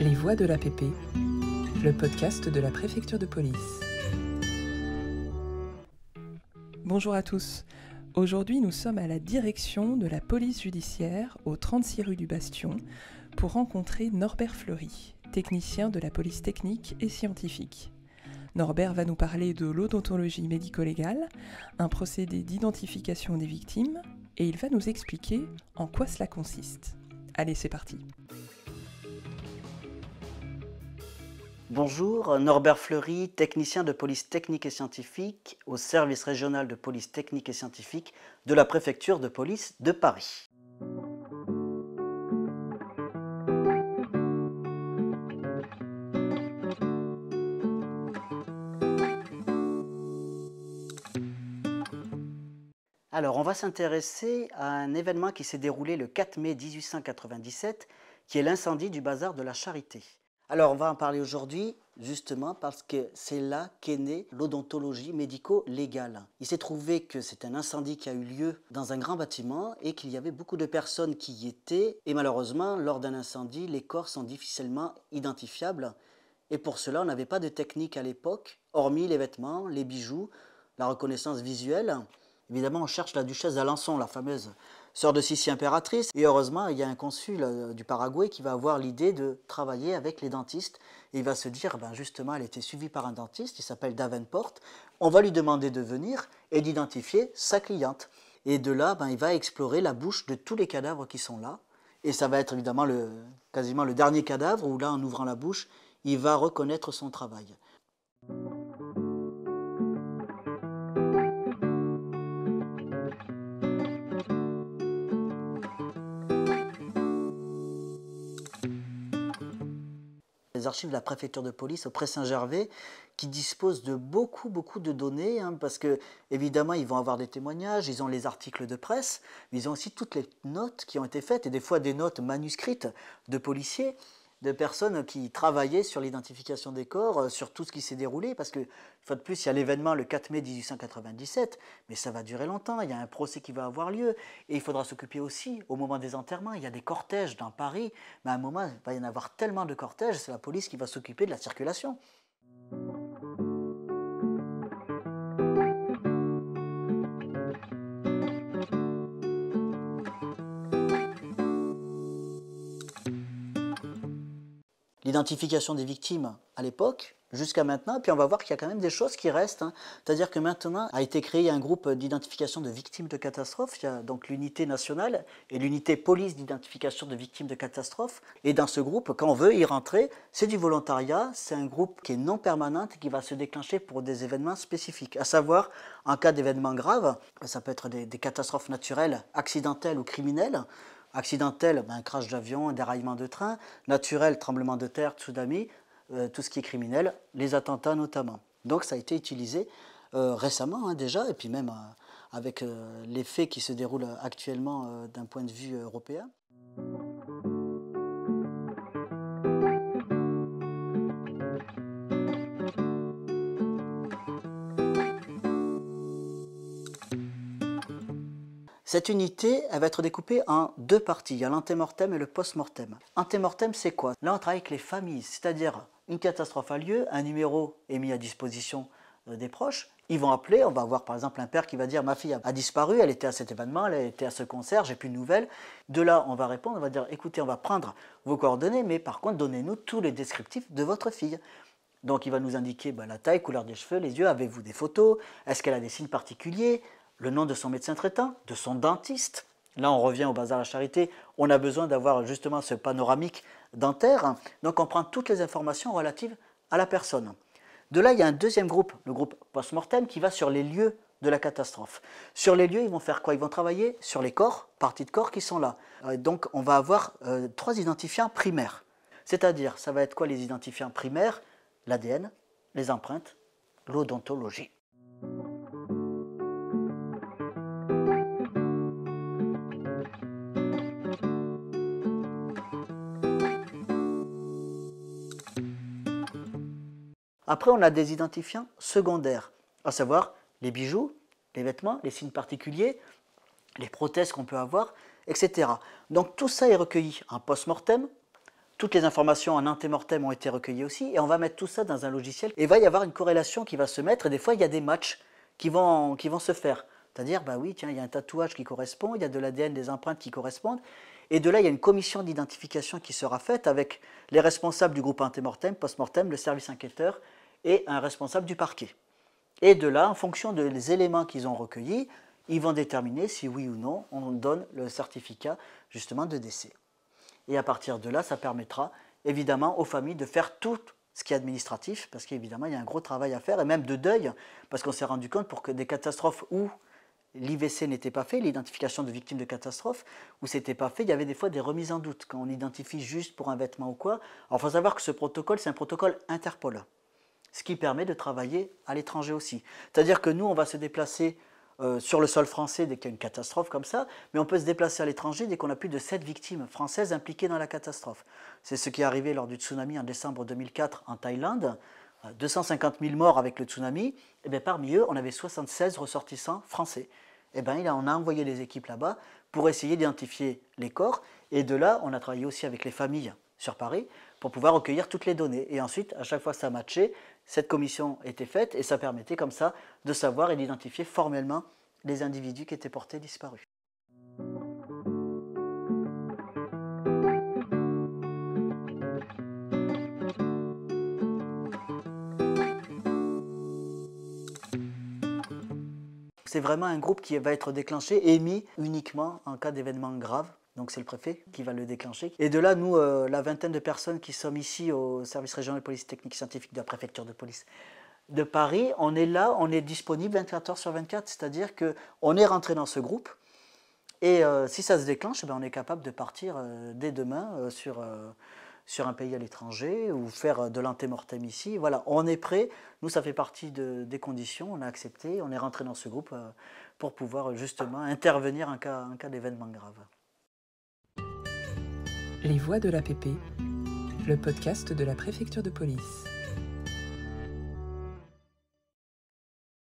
Les voix de l'APP, le podcast de la préfecture de police. Bonjour à tous. Aujourd'hui, nous sommes à la direction de la police judiciaire au 36 rue du Bastion pour rencontrer Norbert Fleury, technicien de la police technique et scientifique. Norbert va nous parler de l'odontologie médico-légale, un procédé d'identification des victimes, et il va nous expliquer en quoi cela consiste. Allez, c'est parti. Bonjour, Norbert Fleury, technicien de police technique et scientifique au service régional de police technique et scientifique de la préfecture de police de Paris. Alors, on va s'intéresser à un événement qui s'est déroulé le 4 mai 1897, qui est l'incendie du bazar de la Charité. Alors, on va en parler aujourd'hui, justement, parce que c'est là qu'est née l'odontologie médico-légale. Il s'est trouvé que c'est un incendie qui a eu lieu dans un grand bâtiment et qu'il y avait beaucoup de personnes qui y étaient. Et malheureusement, lors d'un incendie, les corps sont difficilement identifiables. Et pour cela, on n'avait pas de technique à l'époque, hormis les vêtements, les bijoux, la reconnaissance visuelle. Évidemment, on cherche la duchesse d'Alençon, la fameuse sœur de Sissi impératrice. Et heureusement, il y a un consul du Paraguay qui va avoir l'idée de travailler avec les dentistes. Et il va se dire, justement, elle était suivie par un dentiste, il s'appelle Davenport. On va lui demander de venir et d'identifier sa cliente. Et de là, il va explorer la bouche de tous les cadavres qui sont là. Et ça va être évidemment quasiment le dernier cadavre où là, en ouvrant la bouche, il va reconnaître son travail. Les archives de la préfecture de police au Pré-Saint-Gervais qui disposent de beaucoup de données, parce que évidemment ils vont avoir des témoignages, ils ont les articles de presse, mais ils ont aussi toutes les notes qui ont été faites et des fois des notes manuscrites de policiers, de personnes qui travaillaient sur l'identification des corps, sur tout ce qui s'est déroulé, parce que, une fois de plus, il y a l'événement le 4 mai 1897, mais ça va durer longtemps, il y a un procès qui va avoir lieu, et il faudra s'occuper aussi, au moment des enterrements, il y a des cortèges dans Paris, mais à un moment, il va y en avoir tellement de cortèges, c'est la police qui va s'occuper de la circulation. L'identification des victimes à l'époque, jusqu'à maintenant, et puis on va voir qu'il y a quand même des choses qui restent. C'est-à-dire que maintenant a été créé un groupe d'identification de victimes de catastrophes. Il y a donc l'unité nationale et l'unité police d'identification de victimes de catastrophes. Et dans ce groupe, quand on veut y rentrer, c'est du volontariat. C'est un groupe qui est non permanent et qui va se déclencher pour des événements spécifiques. À savoir, en cas d'événements graves, ça peut être des catastrophes naturelles, accidentelles ou criminelles. Accidentel, un crash d'avion, un déraillement de train. Naturel, tremblement de terre, tsunami, tout ce qui est criminel, les attentats notamment. Donc ça a été utilisé récemment déjà, et puis même avec les faits qui se déroulent actuellement d'un point de vue européen. Cette unité, elle va être découpée en deux parties. Il y a l'antémortem et le post-mortem. Antémortem, c'est quoi? Là, on travaille avec les familles, c'est-à-dire une catastrophe a lieu, un numéro est mis à disposition des proches. Ils vont appeler, on va avoir par exemple un père qui va dire « ma fille a disparu, elle était à cet événement, elle était à ce concert, j'ai plus de nouvelles ». De là, on va répondre, on va dire « écoutez, on va prendre vos coordonnées, mais par contre, donnez-nous tous les descriptifs de votre fille ». Donc il va nous indiquer la taille, couleur des cheveux, les yeux, avez-vous des photos, est-ce qu'elle a des signes particuliers, le nom de son médecin traitant, de son dentiste. Là, on revient au bazar à la Charité. On a besoin d'avoir justement ce panoramique dentaire. Donc, on prend toutes les informations relatives à la personne. De là, il y a un deuxième groupe, le groupe post-mortem, qui va sur les lieux de la catastrophe. Sur les lieux, ils vont faire quoi? Ils vont travailler sur les corps, parties de corps qui sont là. Donc, on va avoir 3 identifiants primaires. C'est-à-dire, ça va être quoi les identifiants primaires? L'ADN, les empreintes, l'odontologie. Après, on a des identifiants secondaires, à savoir les bijoux, les vêtements, les signes particuliers, les prothèses qu'on peut avoir, etc. Donc tout ça est recueilli en post-mortem. toutes les informations en antémortem ont été recueillies aussi, et on va mettre tout ça dans un logiciel, et il va y avoir une corrélation qui va se mettre, et des fois il y a des matchs qui vont se faire. C'est-à-dire, bah oui, tiens, il y a un tatouage qui correspond, il y a de l'ADN, des empreintes qui correspondent, et de là, il y a une commission d'identification qui sera faite avec les responsables du groupe antémortem, post-mortem, le service enquêteur, et un responsable du parquet. Et de là, en fonction des éléments qu'ils ont recueillis, ils vont déterminer si oui ou non on donne le certificat justement de décès. Et à partir de là, ça permettra évidemment aux familles de faire tout ce qui est administratif, parce qu'évidemment, il y a un gros travail à faire, et même de deuil, parce qu'on s'est rendu compte pour que des catastrophes où l'IVC n'était pas fait, l'identification de victimes de catastrophes, où ce n'était pas fait, il y avait des fois des remises en doute, quand on identifie juste pour un vêtement ou quoi. Alors, il faut savoir que ce protocole, c'est un protocole Interpol, ce qui permet de travailler à l'étranger aussi. C'est-à-dire que nous, on va se déplacer sur le sol français dès qu'il y a une catastrophe comme ça, mais on peut se déplacer à l'étranger dès qu'on a plus de 7 victimes françaises impliquées dans la catastrophe. C'est ce qui est arrivé lors du tsunami en décembre 2004 en Thaïlande. 250 000 morts avec le tsunami, et bien parmi eux, on avait 76 ressortissants français. Et bien on a envoyé les équipes là-bas pour essayer d'identifier les corps, et de là, on a travaillé aussi avec les familles sur Paris pour pouvoir recueillir toutes les données. Et ensuite, à chaque fois que ça matchait, cette commission était faite, et ça permettait comme ça de savoir et d'identifier formellement les individus qui étaient portés disparus. C'est vraiment un groupe qui va être déclenché et émis uniquement en cas d'événement grave. Donc c'est le préfet qui va le déclencher. Et de là, nous, la vingtaine de personnes qui sommes ici au service régional de police technique scientifique de la préfecture de police de Paris, on est là, on est disponible 24 heures sur 24, c'est-à-dire qu'on est rentré dans ce groupe. Et si ça se déclenche, on est capable de partir dès demain sur un pays à l'étranger ou faire de l'antémortem ici. Voilà, on est prêt. Nous, ça fait partie des conditions. On a accepté, on est rentré dans ce groupe pour pouvoir justement intervenir en cas d'événement grave. Les Voix de l'APP, le podcast de la préfecture de police.